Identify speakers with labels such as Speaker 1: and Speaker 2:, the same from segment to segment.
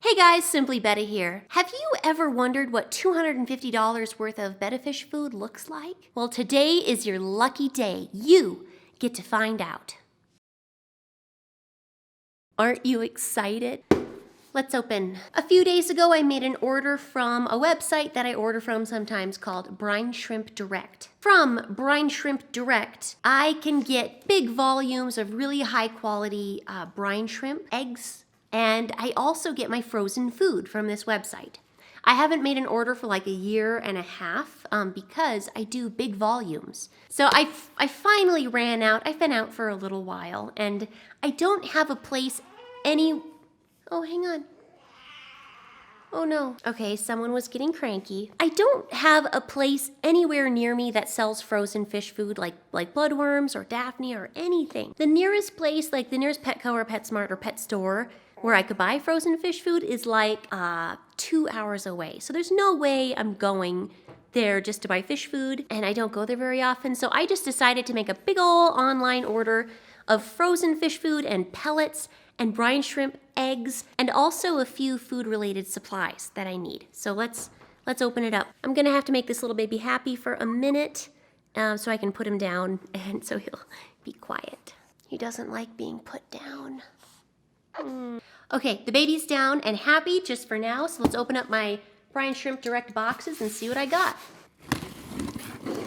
Speaker 1: Hey guys, Simply Betta here. Have you ever wondered what $250 worth of Betta fish food looks like? Well, today is your lucky day. You get to find out. Aren't you excited? Let's open. A few days ago, I made an order from a website that I order from sometimes called Brine Shrimp Direct. From Brine Shrimp Direct, I can get big volumes of really high quality brine shrimp, eggs, and I also get my frozen food from this website. I haven't made an order for like a year and a half because I do big volumes. So I finally ran out. I've been out for a little while and I don't have a place Oh, hang on. Oh no. Okay, someone was getting cranky. I don't have a place anywhere near me that sells frozen fish food like bloodworms or Daphne or anything. The nearest place, like the nearest Petco or PetSmart or pet store where I could buy frozen fish food is like 2 hours away. So there's no way I'm going there just to buy fish food, and I don't go there very often. So I just decided to make a big ol' online order of frozen fish food and pellets and brine shrimp, eggs, and also a few food-related supplies that I need. So let's open it up. I'm gonna have to make this little baby happy for a minute so I can put him down and so he'll be quiet. He doesn't like being put down. Okay, the baby's down and happy just for now, so let's open up my Brine Shrimp Direct boxes and see what I got.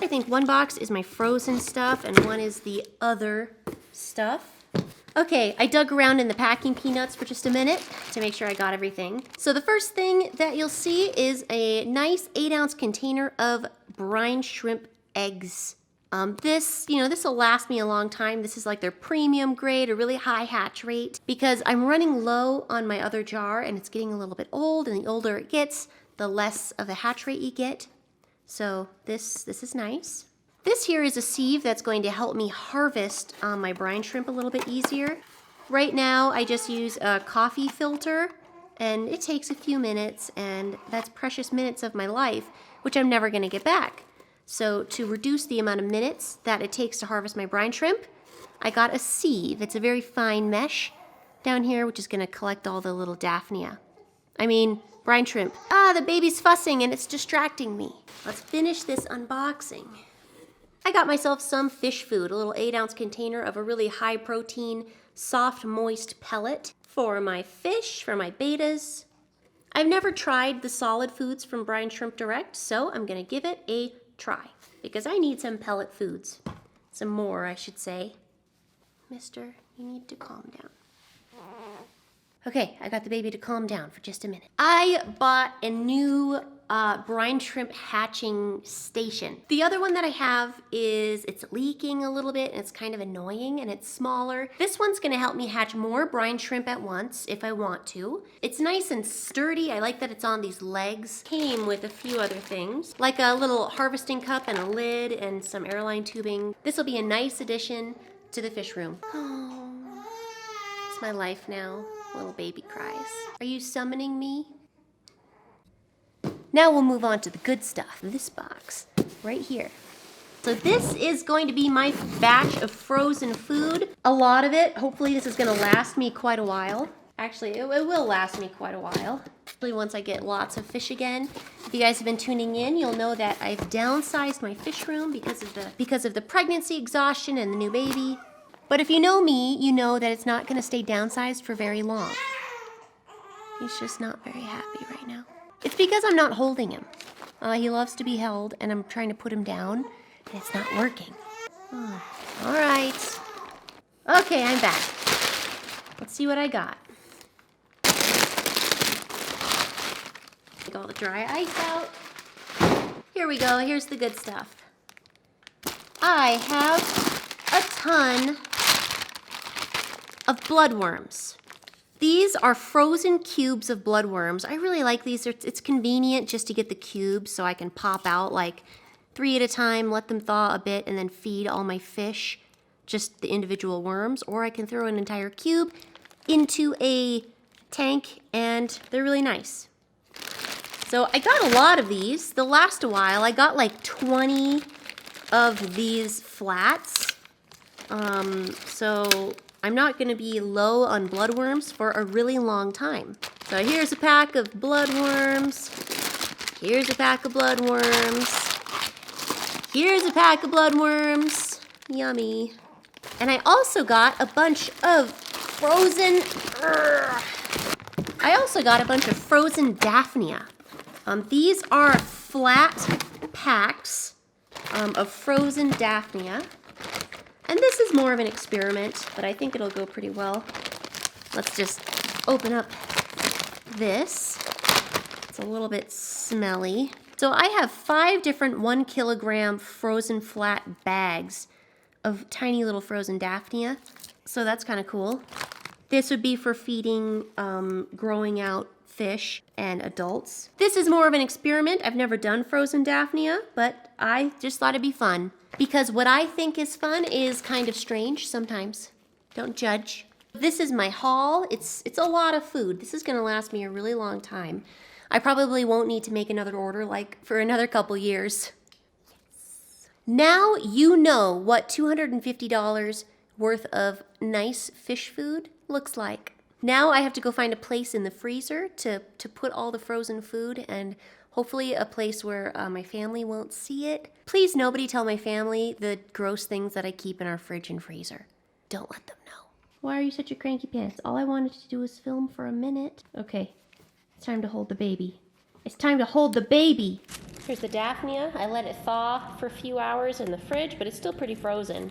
Speaker 1: I think one box is my frozen stuff and one is the other stuff. Okay, I dug around in the packing peanuts for just a minute to make sure I got everything. So the first thing that you'll see is a nice 8-ounce container of brine shrimp eggs. This will last me a long time. This is like their premium grade, a really high hatch rate, because I'm running low on my other jar and it's getting a little bit old, and the older it gets, the less of a hatch rate you get. So this is nice. This here is a sieve that's going to help me harvest my brine shrimp a little bit easier. Right now, I just use a coffee filter, and it takes a few minutes, and that's precious minutes of my life, which I'm never gonna get back. So to reduce the amount of minutes that it takes to harvest my brine shrimp, I got a sieve. It's a very fine mesh down here, which is gonna collect all the little brine shrimp. The baby's fussing and it's distracting me. Let's finish this unboxing. I got myself some fish food, a little 8-ounce container of a really high protein, soft, moist pellet for my fish, for my bettas. I've never tried the solid foods from Brine Shrimp Direct, so I'm gonna give it a try because I need some pellet foods. Some more, I should say. Mister, you need to calm down. Okay, I got the baby to calm down for just a minute. I bought a new brine shrimp hatching station. The other one that I have it's leaking a little bit and it's kind of annoying and it's smaller. This one's gonna help me hatch more brine shrimp at once if I want to. It's nice and sturdy. I like that it's on these legs. Came with a few other things, like a little harvesting cup and a lid and some airline tubing. This will be a nice addition to the fish room. Oh, it's my life now. Little baby cries. Are you summoning me? Now we'll move on to the good stuff. This box right here. So this is going to be my batch of frozen food. A lot of it. Hopefully this is going to last me quite a while. Actually, it will last me quite a while. Hopefully once I get lots of fish again. If you guys have been tuning in, you'll know that I've downsized my fish room because of the pregnancy exhaustion and the new baby. But if you know me, you know that it's not going to stay downsized for very long. He's just not very happy right now. It's because I'm not holding him. He loves to be held, and I'm trying to put him down, and it's not working. Oh, all right. Okay, I'm back. Let's see what I got. Take all the dry ice out. Here we go. Here's the good stuff. I have a ton of bloodworms. These are frozen cubes of bloodworms. I really like these. It's convenient just to get the cubes so I can pop out like 3 at a time, let them thaw a bit, and then feed all my fish just the individual worms. Or I can throw an entire cube into a tank and they're really nice. So I got a lot of these. They'll last a while. I got like 20 of these flats. So I'm not going to be low on bloodworms for a really long time. So here's a pack of bloodworms. Here's a pack of bloodworms. Here's a pack of bloodworms. Yummy. And I also got a bunch of frozen Daphnia. These are flat packs of frozen Daphnia. And this is more of an experiment, but I think it'll go pretty well. Let's just open up this. It's a little bit smelly. So I have 5 different 1 kilogram frozen flat bags of tiny little frozen Daphnia. So that's kind of cool. This would be for feeding growing out fish and adults. This is more of an experiment. I've never done frozen Daphnia, but I just thought it'd be fun. Because what I think is fun is kind of strange sometimes. Don't judge. This is my haul. It's a lot of food. This is gonna last me a really long time. I probably won't need to make another order like for another couple years. Yes. Now you know what $250 worth of nice fish food looks like. Now I have to go find a place in the freezer to put all the frozen food, and hopefully a place where my family won't see it. Please nobody tell my family the gross things that I keep in our fridge and freezer. Don't let them know. Why are you such a cranky pants? All I wanted to do was film for a minute. Okay, it's time to hold the baby. It's time to hold the baby. Here's the Daphnia. I let it thaw for a few hours in the fridge, but it's still pretty frozen.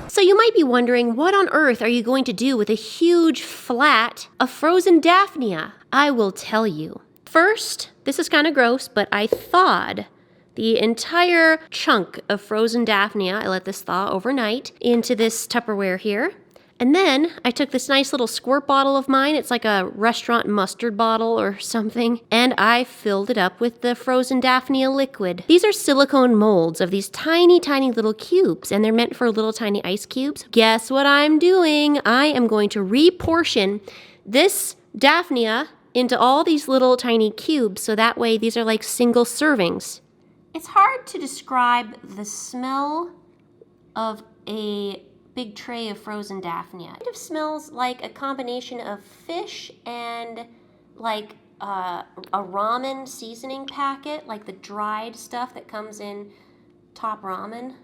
Speaker 1: So you might be wondering, what on earth are you going to do with a huge flat of frozen Daphnia? I will tell you. First, this is kind of gross, but I thawed the entire chunk of frozen Daphnia. I let this thaw overnight into this Tupperware here. And then I took this nice little squirt bottle of mine. It's like a restaurant mustard bottle or something. And I filled it up with the frozen Daphnia liquid. These are silicone molds of these tiny, tiny little cubes. And they're meant for little tiny ice cubes. Guess what I'm doing? I am going to reportion this Daphnia into all these little tiny cubes. So that way these are like single servings. It's hard to describe the smell of a big tray of frozen Daphnia. It kind of smells like a combination of fish and like a ramen seasoning packet, like the dried stuff that comes in Top Ramen.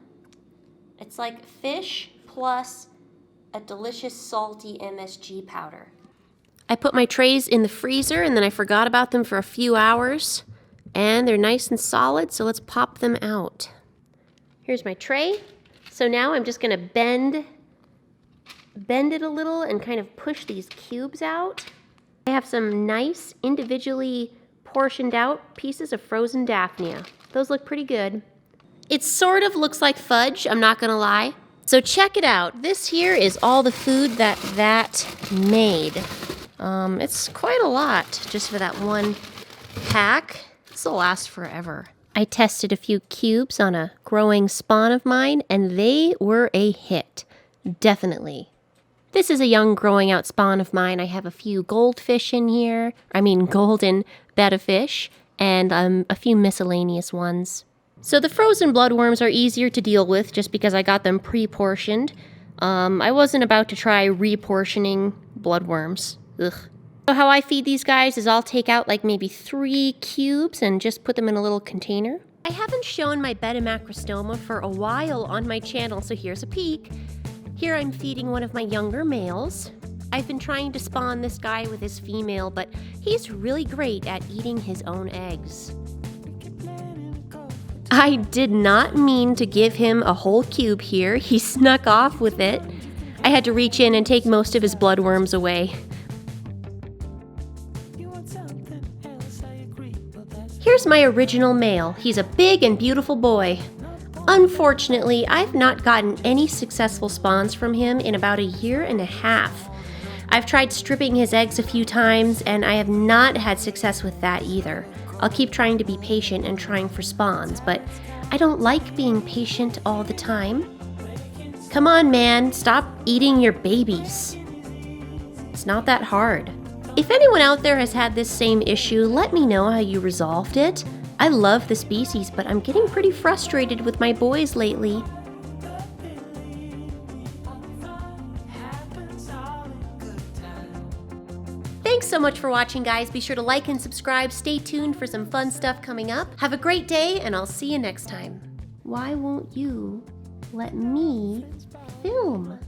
Speaker 1: It's like fish plus a delicious salty MSG powder. I put my trays in the freezer and then I forgot about them for a few hours, and they're nice and solid, so let's pop them out. Here's my tray. So now I'm just gonna bend it a little and kind of push these cubes out. I have some nice individually portioned out pieces of frozen Daphnia. Those look pretty good. It sort of looks like fudge, I'm not gonna lie. So check it out. This here is all the food that made. It's quite a lot just for that one pack. This will last forever. I tested a few cubes on a growing spawn of mine, and they were a hit. Definitely. This is a young growing out spawn of mine. I have a few goldfish in here. Golden betta fish, and a few miscellaneous ones. So the frozen bloodworms are easier to deal with just because I got them pre-portioned. I wasn't about to try reportioning bloodworms. Ugh. So how I feed these guys is I'll take out like maybe 3 cubes and just put them in a little container. I haven't shown my Betta Macrostoma for a while on my channel, so here's a peek. Here I'm feeding one of my younger males. I've been trying to spawn this guy with his female, but he's really great at eating his own eggs. I did not mean to give him a whole cube here. He snuck off with it. I had to reach in and take most of his bloodworms away. Here's my original male. He's a big and beautiful boy. Unfortunately, I've not gotten any successful spawns from him in about 1.5 years. I've tried stripping his eggs a few times, and I have not had success with that either. I'll keep trying to be patient and trying for spawns, but I don't like being patient all the time. Come on, man, stop eating your babies. It's not that hard. If anyone out there has had this same issue, let me know how you resolved it. I love the species, but I'm getting pretty frustrated with my boys lately. Thanks so much for watching, guys. Be sure to like and subscribe. Stay tuned for some fun stuff coming up. Have a great day, and I'll see you next time. Why won't you let me film?